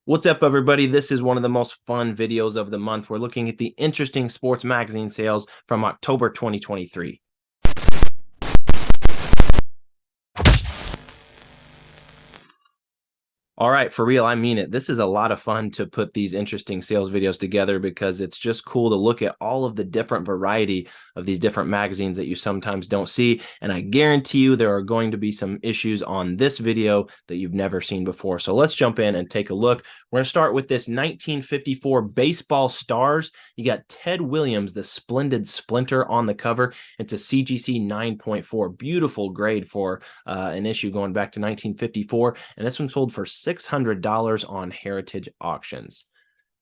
What's up, everybody? This is one of the most fun videos of the month. We're looking at the interesting sports magazine sales from October 2023. All right, for real, I mean it. This is a lot of fun to put these interesting sales videos together because it's just cool to look at all of the different variety of these different magazines that you sometimes don't see. And I guarantee you there are going to be some issues on this video that you've never seen before. So let's jump in and take a look. We're going to start with this 1954 Baseball Stars. You got Ted Williams, the splendid splinter on the cover. It's a CGC 9.4, beautiful grade for an issue going back to 1954. And this one sold for $600 on Heritage Auctions.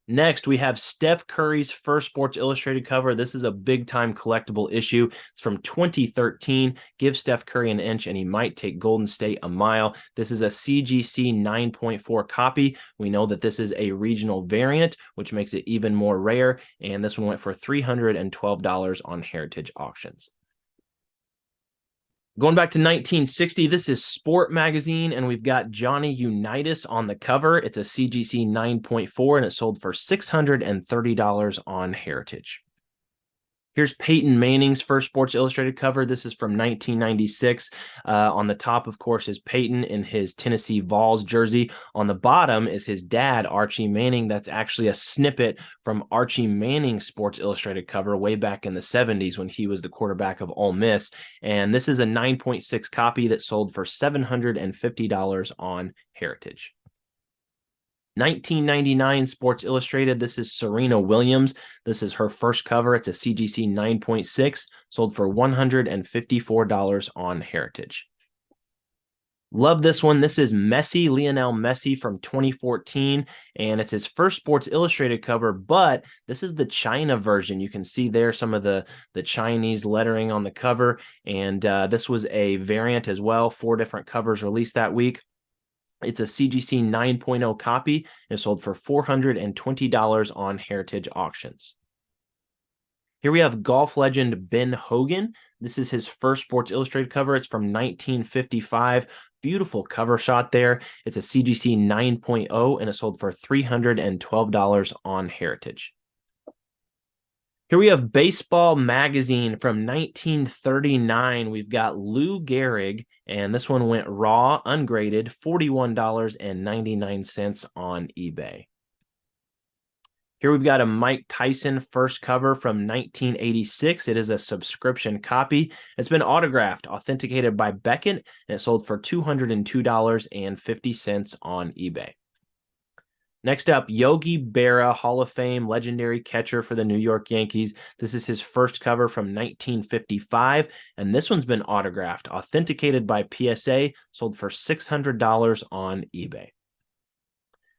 Next, we have Steph Curry's first Sports Illustrated cover. This is a big-time collectible issue. It's from 2013. Give Steph Curry an inch and he might take Golden State a mile. This is a CGC 9.4 copy. We know that this is a regional variant, which makes it even more rare. And this one went for $312 on Heritage Auctions. Going back to 1960, this is Sport Magazine, and we've got Johnny Unitas on the cover. It's a CGC 9.4, and it sold for $630 on Heritage. Here's Peyton Manning's first Sports Illustrated cover. This is from 1996. On the top, of course, is Peyton in his Tennessee Vols jersey. On the bottom is his dad, Archie Manning. That's actually a snippet from Archie Manning's Sports Illustrated cover way back in the 70s when he was the quarterback of Ole Miss. And this is a 9.6 copy that sold for $750 on Heritage. 1999 Sports Illustrated. This is Serena Williams. This is her first cover. It's a CGC 9.6, sold for $154 on Heritage. Love this one. This is Lionel Messi from 2014, and it's his first Sports Illustrated cover, but this is the China version. You can see there some of the Chinese lettering on the cover, and this was a variant as well. 4 different covers released that week. It's a CGC 9.0 copy and sold for $420 on Heritage Auctions. Here we have golf legend Ben Hogan. This is his first Sports Illustrated cover. It's from 1955. Beautiful cover shot there. It's a CGC 9.0 and it sold for $312 on Heritage. Here we have Baseball Magazine from 1939. We've got Lou Gehrig, and this one went raw, ungraded, $41.99 on eBay. Here we've got a Mike Tyson first cover from 1986. It is a subscription copy. It's been autographed, authenticated by Beckett, and it sold for $202.50 on eBay. Next up, Yogi Berra, Hall of Fame legendary catcher for the New York Yankees. This is his first cover from 1955, and this one's been autographed, authenticated by PSA, sold for $600 on eBay.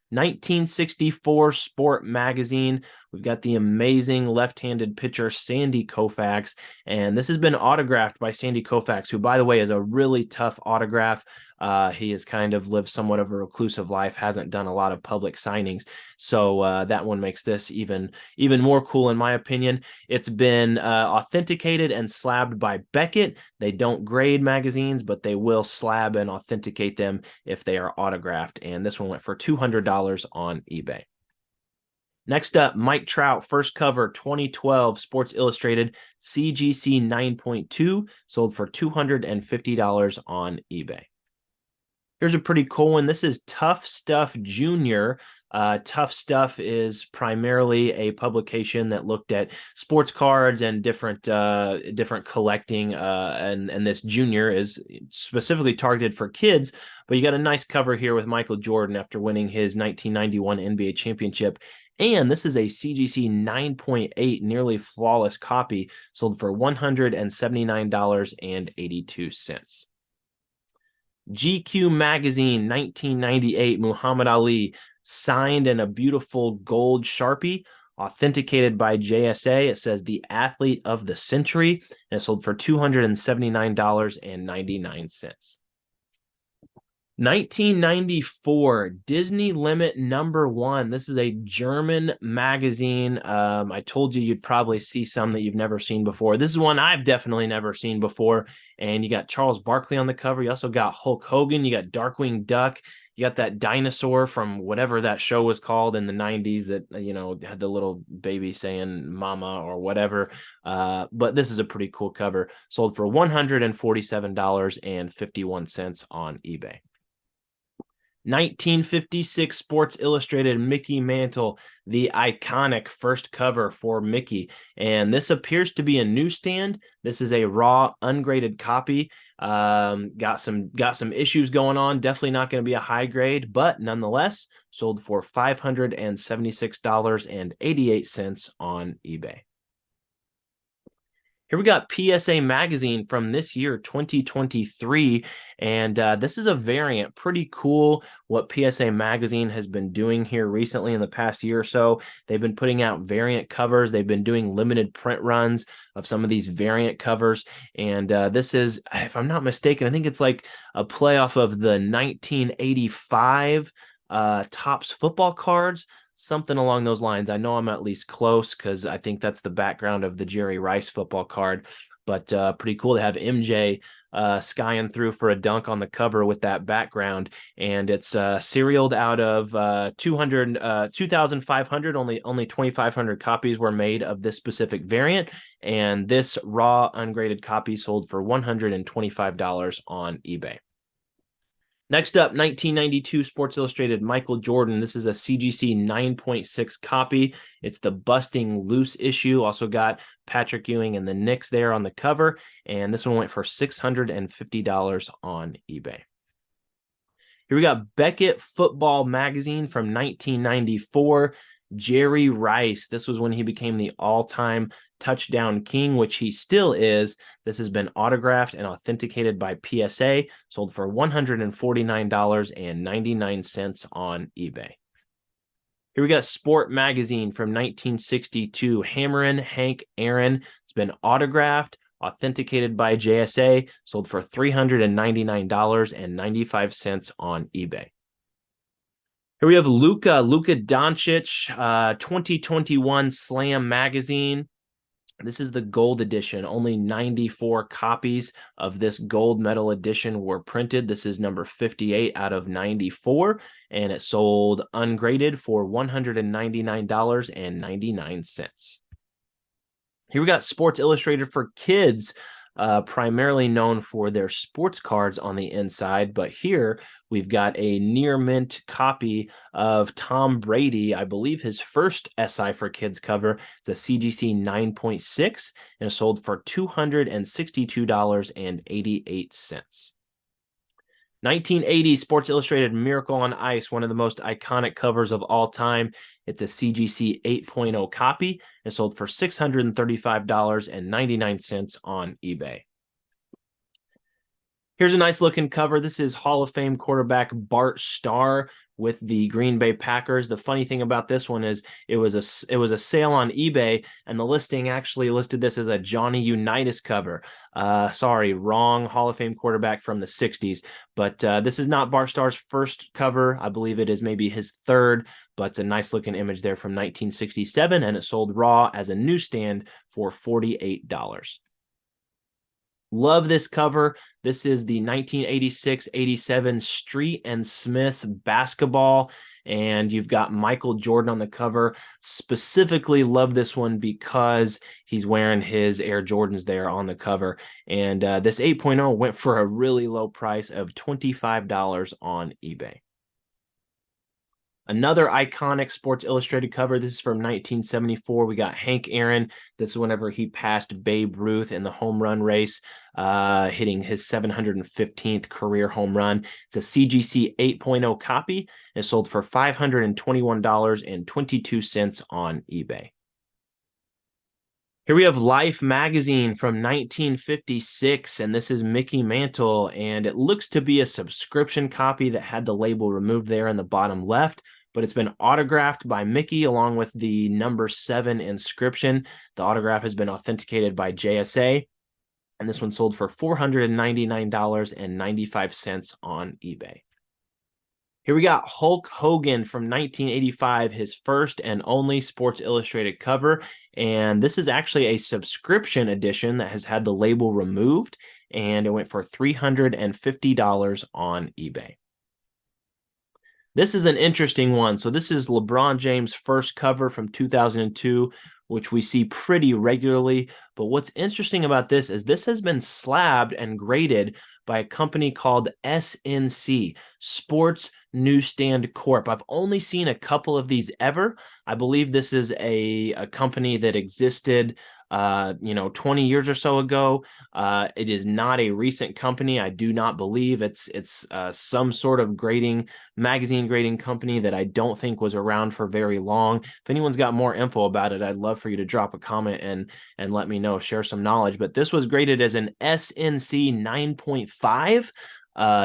1964 Sport Magazine. We've got the amazing left-handed pitcher Sandy Koufax, and this has been autographed by Sandy Koufax, who, by the way, is a really tough autograph. He has kind of lived somewhat of a reclusive life, hasn't done a lot of public signings, so that one makes this even more cool in my opinion. It's been authenticated and slabbed by Beckett. They don't grade magazines, but they will slab and authenticate them if they are autographed, and this one went for $200 on eBay. Next up, Mike Trout, first cover, 2012 Sports Illustrated, CGC 9.2, sold for $250 on eBay. Here's a pretty cool one. This is Tough Stuff Junior. Tough Stuff is primarily a publication that looked at sports cards and different collecting, and this Junior is specifically targeted for kids. But you got a nice cover here with Michael Jordan after winning his 1991 NBA championship. And this is a CGC 9.8 nearly flawless copy, sold for $179.82. GQ Magazine, 1998, Muhammad Ali, signed in a beautiful gold Sharpie, authenticated by JSA. It says the athlete of the century, and it sold for $279.99. 1994, Disney Limit #1. This is a German magazine. I told you you'd probably see some that you've never seen before. This is one I've definitely never seen before. And you got Charles Barkley on the cover. You also got Hulk Hogan. You got Darkwing Duck. You got that dinosaur from whatever that show was called in the 90s that, had the little baby saying mama or whatever. But this is a pretty cool cover. Sold for $147.51 on eBay. 1956 Sports Illustrated Mickey Mantle, the iconic first cover for Mickey. And this appears to be a newsstand. This is a raw, ungraded copy. Got some issues going on. Definitely not going to be a high grade, but nonetheless, sold for $576.88 on eBay. Here we got PSA Magazine from this year, 2023, and this is a variant. Pretty cool what PSA Magazine has been doing here recently in the past year or so. They've been putting out variant covers. They've been doing limited print runs of some of these variant covers, and this is, if I'm not mistaken, I think it's like a playoff of the 1985 Topps football cards. Something along those lines. I know I'm at least close because I think that's the background of the Jerry Rice football card, but pretty cool to have MJ skying through for a dunk on the cover with that background. And it's serialed out of 2,500. Only 2,500 copies were made of this specific variant. And this raw ungraded copy sold for $125 on eBay. Next up, 1992 Sports Illustrated Michael Jordan. This is a CGC 9.6 copy. It's the Busting Loose issue. Also got Patrick Ewing and the Knicks there on the cover. And this one went for $650 on eBay. Here we got Beckett Football Magazine from 1994. Jerry Rice. This was when he became the all-time touchdown king, which he still is. This has been autographed and authenticated by PSA, sold for $149.99 on eBay. Here we got Sport Magazine from 1962. Hammerin' Hank Aaron. It's been autographed, authenticated by JSA, sold for $399.95 on eBay. Here we have Luka Doncic, 2021 Slam Magazine. This is the gold edition. Only 94 copies of this gold medal edition were printed. This is number 58 out of 94, and it sold ungraded for $199.99. Here we got Sports Illustrated for Kids, primarily known for their sports cards on the inside, but here we've got a near mint copy of Tom Brady, I believe his first SI for Kids cover. It's a CGC 9.6 and it sold for $262.88. 1980 Sports Illustrated Miracle on Ice, one of the most iconic covers of all time. It's a CGC 8.0 copy and sold for $635.99 on eBay. Here's a nice looking cover. This is Hall of Fame quarterback Bart Starr with the Green Bay Packers. The funny thing about this one is it was a sale on eBay, and the listing actually listed this as a Johnny Unitas cover. Sorry, wrong Hall of Fame quarterback from the 60s. But this is not Bart Starr's first cover. I believe it is maybe his third, but it's a nice looking image there from 1967, and it sold raw as a newsstand for $48. Love this cover. This is the 1986-87 Street and Smith basketball, and you've got Michael Jordan on the cover. Specifically love this one because he's wearing his Air Jordans there on the cover. And this 8.0 went for a really low price of $25 on eBay. Another iconic Sports Illustrated cover. This is from 1974. We got Hank Aaron. This is whenever he passed Babe Ruth in the home run race, hitting his 715th career home run. It's a CGC 8.0 copy and sold for $521.22 on eBay. Here we have Life Magazine from 1956, and this is Mickey Mantle, and it looks to be a subscription copy that had the label removed there in the bottom left, but it's been autographed by Mickey along with the number 7 inscription. The autograph has been authenticated by JSA, and this one sold for $499.95 on eBay. Here we got Hulk Hogan from 1985, his first and only Sports Illustrated cover. And this is actually a subscription edition that has had the label removed, and it went for $350 on eBay. This is an interesting one. So this is LeBron James' first cover from 2002, which we see pretty regularly. But what's interesting about this has been slabbed and graded by a company called SNC, Sports Newsstand Corp. I've only seen a couple of these ever. I believe this is a company that existed 20 years or so ago. It is not a recent company. I do not believe it's some sort of magazine grading company that I don't think was around for very long. If anyone's got more info about it, I'd love for you to drop a comment and let me know, share some knowledge. But this was graded as an SNC 9.5.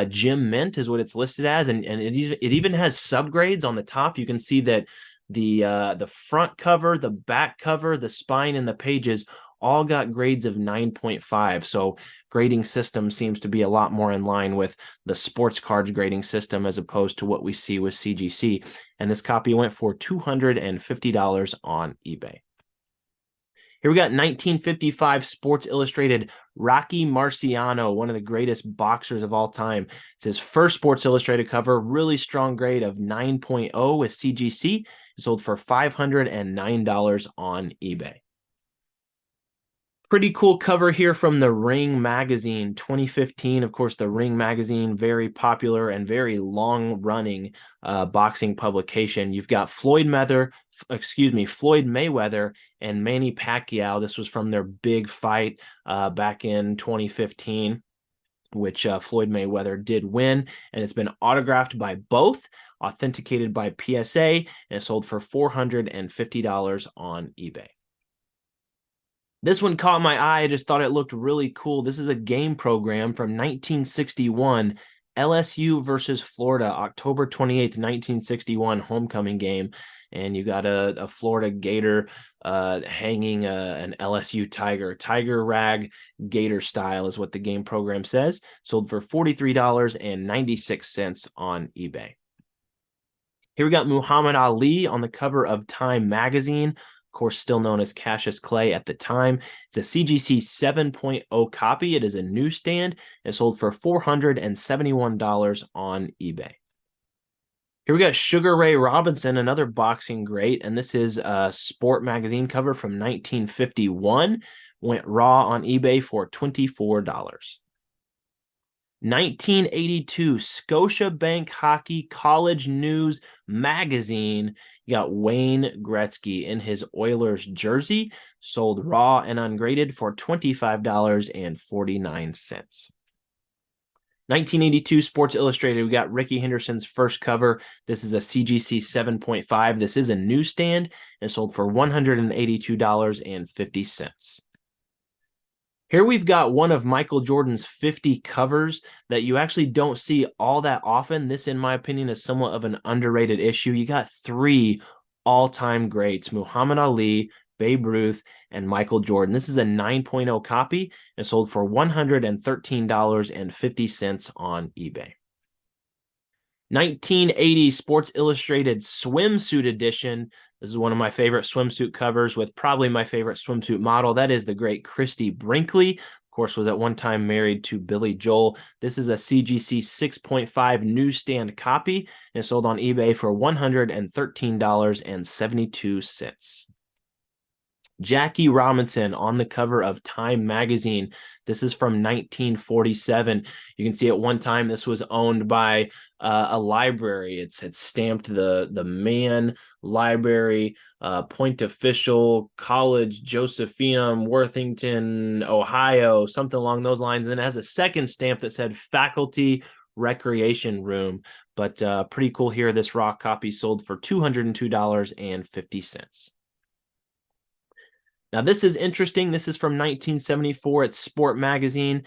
Gem Mint is what it's listed as, and it even has subgrades on the top. You can see that the front cover, the back cover, the spine, and the pages all got grades of 9.5. So grading system seems to be a lot more in line with the sports cards grading system as opposed to what we see with CGC. And this copy went for $250 on eBay. Here we got 1955 Sports Illustrated Rocky Marciano, one of the greatest boxers of all time. It's his first Sports Illustrated cover, really strong grade of 9.0 with CGC. It sold for $509 on eBay. Pretty cool cover here from the Ring magazine 2015. Of course, the Ring magazine, very popular and very long-running boxing publication. You've got Floyd Mayweather and Manny Pacquiao. This was from their big fight back in 2015, which Floyd Mayweather did win, and it's been autographed by both, authenticated by PSA, and it sold for $450 on eBay. This one caught my eye. I just thought it looked really cool. This is a game program from 1961, LSU versus Florida, October 28th, 1961 homecoming game. And you got a Florida Gator hanging an LSU Tiger rag Gator style is what the game program says. Sold for $43.96 on eBay. Here we got Muhammad Ali on the cover of Time magazine. Of course, still known as Cassius Clay at the time. It's a CGC 7.0 copy. It is a newsstand. It sold for $471 on eBay. Here we got Sugar Ray Robinson, another boxing great, and this is a Sport magazine cover from 1951. Went raw on eBay for $24. 1982 Scotiabank Hockey College News magazine. You got Wayne Gretzky in his Oilers jersey, sold raw and ungraded for $25.49. 1982 Sports Illustrated, we got Ricky Henderson's first cover. This is a CGC 7.5. This is a newsstand and sold for $182.50. Here we've got one of Michael Jordan's 50 covers that you actually don't see all that often. This, in my opinion, is somewhat of an underrated issue. You got three all-time greats, Muhammad Ali, Babe Ruth, and Michael Jordan. This is a 9.0 copy and sold for $113.50 on eBay. 1980 Sports Illustrated Swimsuit Edition. This is one of my favorite swimsuit covers with probably my favorite swimsuit model. That is the great Christy Brinkley. Of course, was at one time married to Billy Joel. This is a CGC 6.5 newsstand copy and sold on eBay for $113.72. Jackie Robinson on the cover of Time magazine. This is from 1947. You can see at one time this was owned by a library. It's stamped the Mann Library, Point Official College, Josephinum, Worthington, Ohio, something along those lines. And then it has a second stamp that said Faculty Recreation Room. But pretty cool here. This raw copy sold for $202.50. Now, this is interesting. This is from 1974. It's Sport Magazine.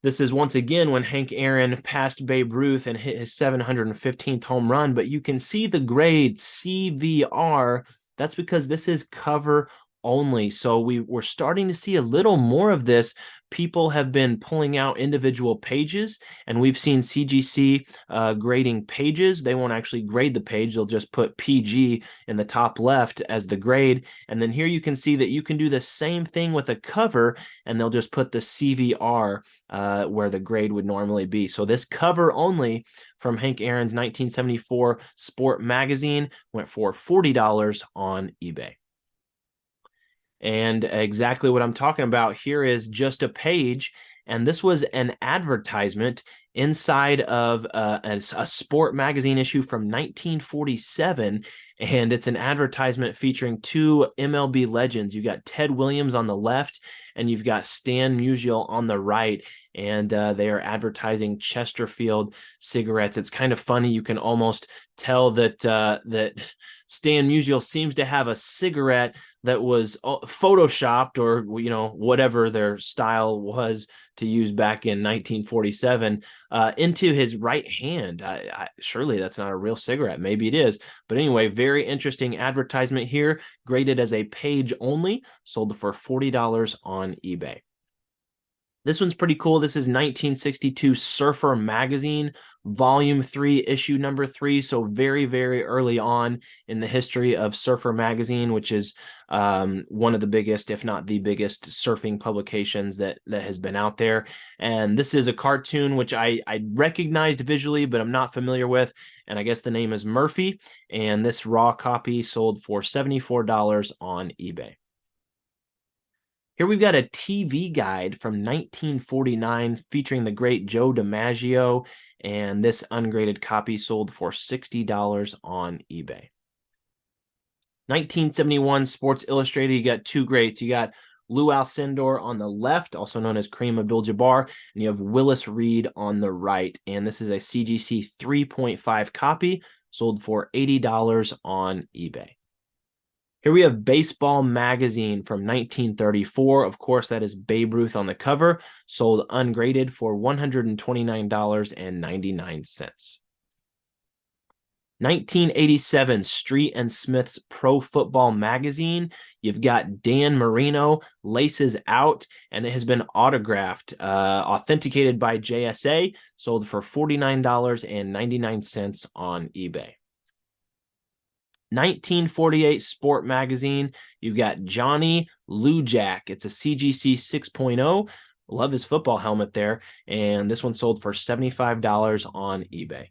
This is once again when Hank Aaron passed Babe Ruth and hit his 715th home run, but you can see the grade CVR. That's because this is cover only. So we're starting to see a little more of this. People have been pulling out individual pages, and we've seen CGC grading pages. They won't actually grade the page. They'll just put PG in the top left as the grade. And then here you can see that you can do the same thing with a cover, and they'll just put the CVR where the grade would normally be. So this cover only from Hank Aaron's 1974 Sport Magazine went for $40 on eBay. And exactly what I'm talking about here is just a page. And this was an advertisement inside of a sport magazine issue from 1947. And it's an advertisement featuring two MLB legends. You got Ted Williams on the left, and you've got Stan Musial on the right. And they are advertising Chesterfield cigarettes. It's kind of funny. You can almost tell that that Stan Musial seems to have a cigarette that was photoshopped, or whatever their style was to use back in 1947, into his right hand. Surely that's not a real cigarette. Maybe it is. But anyway, very interesting advertisement here, graded as a page only, sold for $40 on eBay. This one's pretty cool. This is 1962 Surfer Magazine, Volume 3, Issue number 3. So very, very early on in the history of Surfer Magazine, which is one of the biggest, if not the biggest, surfing publications that has been out there. And this is a cartoon which I recognized visually, but I'm not familiar with. And I guess the name is Murphy. And this raw copy sold for $74 on eBay. Here we've got a TV guide from 1949 featuring the great Joe DiMaggio, and this ungraded copy sold for $60 on eBay. 1971 Sports Illustrated, you got two greats. You got Lou Alcindor on the left, also known as Kareem Abdul-Jabbar, and you have Willis Reed on the right. And this is a CGC 3.5 copy, sold for $80 on eBay. Here we have Baseball Magazine from 1934. Of course, that is Babe Ruth on the cover, sold ungraded for $129.99. 1987 Street and Smith's Pro Football Magazine. You've got Dan Marino, Laces Out, and it has been autographed, authenticated by JSA, sold for $49.99 on eBay. 1948 Sport Magazine, you've got Johnny Lujack. It's a CGC 6.0. Love his football helmet there. And this one sold for $75 on eBay.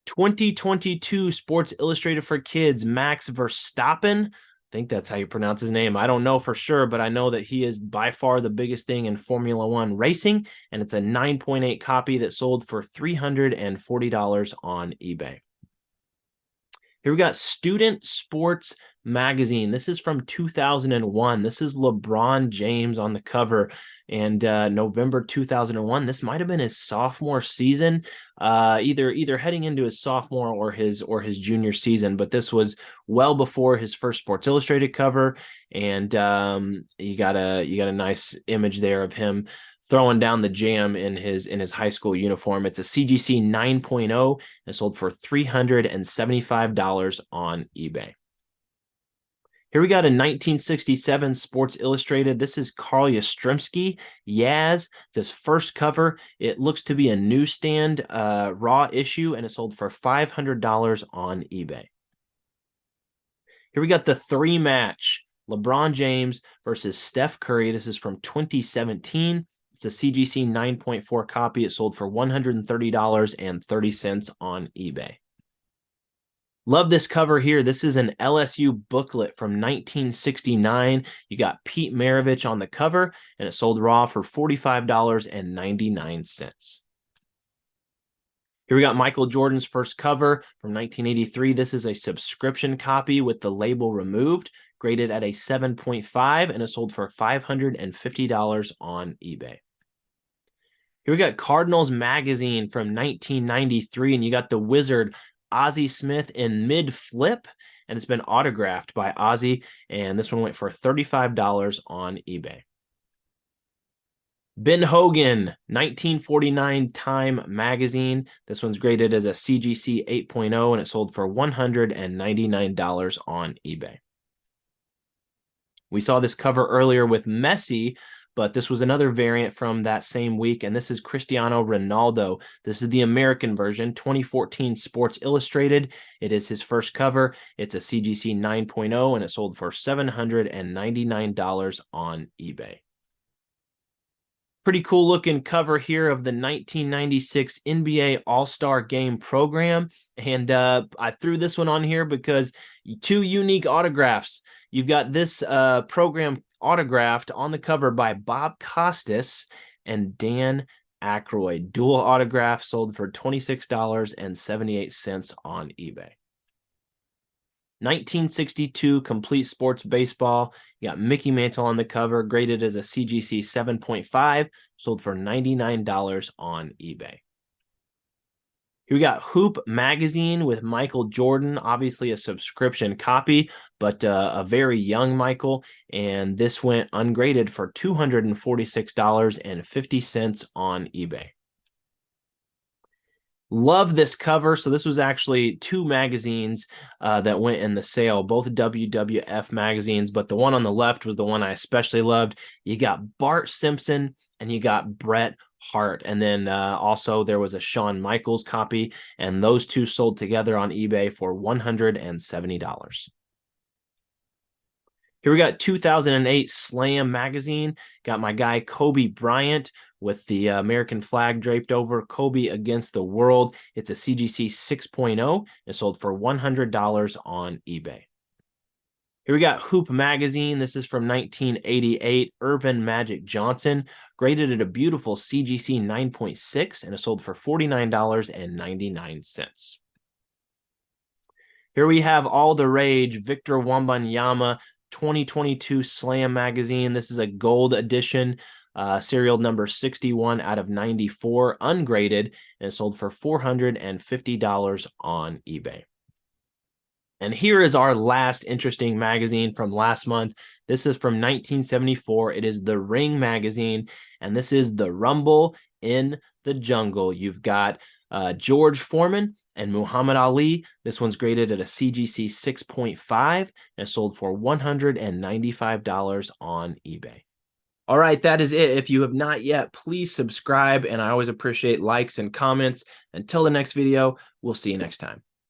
2022 Sports Illustrated for Kids, Max Verstappen. I think that's how you pronounce his name. I don't know for sure, but I know that he is by far the biggest thing in Formula One racing. And it's a 9.8 copy that sold for $340 on eBay. Here we got Student Sports Magazine. This is from 2001. This is LeBron James on the cover, and November 2001. This might have been his sophomore season, either heading into his sophomore or his junior season. But this was well before his first Sports Illustrated cover, and you got a nice image there of him throwing down the jam in his high school uniform. It's a CGC 9.0 and sold for $375 on eBay. Here we got a 1967 Sports Illustrated. This is Carl Yastrzemski, Yaz. It's his first cover. It looks to be a newsstand raw issue, and it sold for $500 on eBay. Here we got the three match, LeBron James versus Steph Curry. This is from 2017. It's a CGC 9.4 copy. It sold for $130.30 on eBay. Love this cover here. This is an LSU booklet from 1969. You got Pete Maravich on the cover, and it sold raw for $45.99. Here we got Michael Jordan's first cover from 1983. This is a subscription copy with the label removed, graded at a 7.5, and it sold for $550 on eBay. Here we got Cardinals Magazine from 1993, and you got the Wizard Ozzie Smith in mid-flip, and it's been autographed by Ozzie, and this one went for $35 on eBay. Ben Hogan, 1949 Time Magazine. This one's graded as a CGC 8.0, and it sold for $199 on eBay. We saw this cover earlier with Messi, but this was another variant from that same week, and this is Cristiano Ronaldo. This is the American version, 2014 Sports Illustrated. It is his first cover. It's a CGC 9.0, and it sold for $799 on eBay. Pretty cool looking cover here of the 1996 NBA All-Star Game program. And I threw this one on here because two unique autographs. You've got this program autographed on the cover by Bob Costas and Dan Aykroyd. Dual autograph, sold for $26.78 on eBay. 1962 Complete Sports Baseball. You got Mickey Mantle on the cover, graded as a CGC 7.5, sold for $99 on eBay. Here we got Hoop Magazine with Michael Jordan, obviously a subscription copy, but a very young Michael, and this went ungraded for $246.50 on eBay. Love this cover. So this was actually two magazines that went in the sale, both WWF magazines, but the one on the left was the one I especially loved. You got Bart Simpson and you got Bret Hart. And then also there was a Shawn Michaels copy, and those two sold together on eBay for $170. Here we got 2008 Slam magazine. Got my guy Kobe Bryant with the American flag draped over. Kobe Against the World. It's a CGC 6.0. It sold for $100 on eBay. Here we got Hoop Magazine. This is from 1988. Irvin Magic Johnson, graded at a beautiful CGC 9.6, and it sold for $49.99. Here we have All the Rage, Victor Wembanyama, 2022 Slam magazine. This is a gold edition, serial number 61 out of 94, ungraded, and it sold for $450 on eBay. And here is our last interesting magazine from last month. This is from 1974. It is the Ring magazine, and this is The Rumble in the Jungle. You've got George Foreman and Muhammad Ali. This one's graded at a CGC 6.5 and sold for $195 on eBay. All right, that is it. If you have not yet, please subscribe, and I always appreciate likes and comments. Until the next video, we'll see you next time.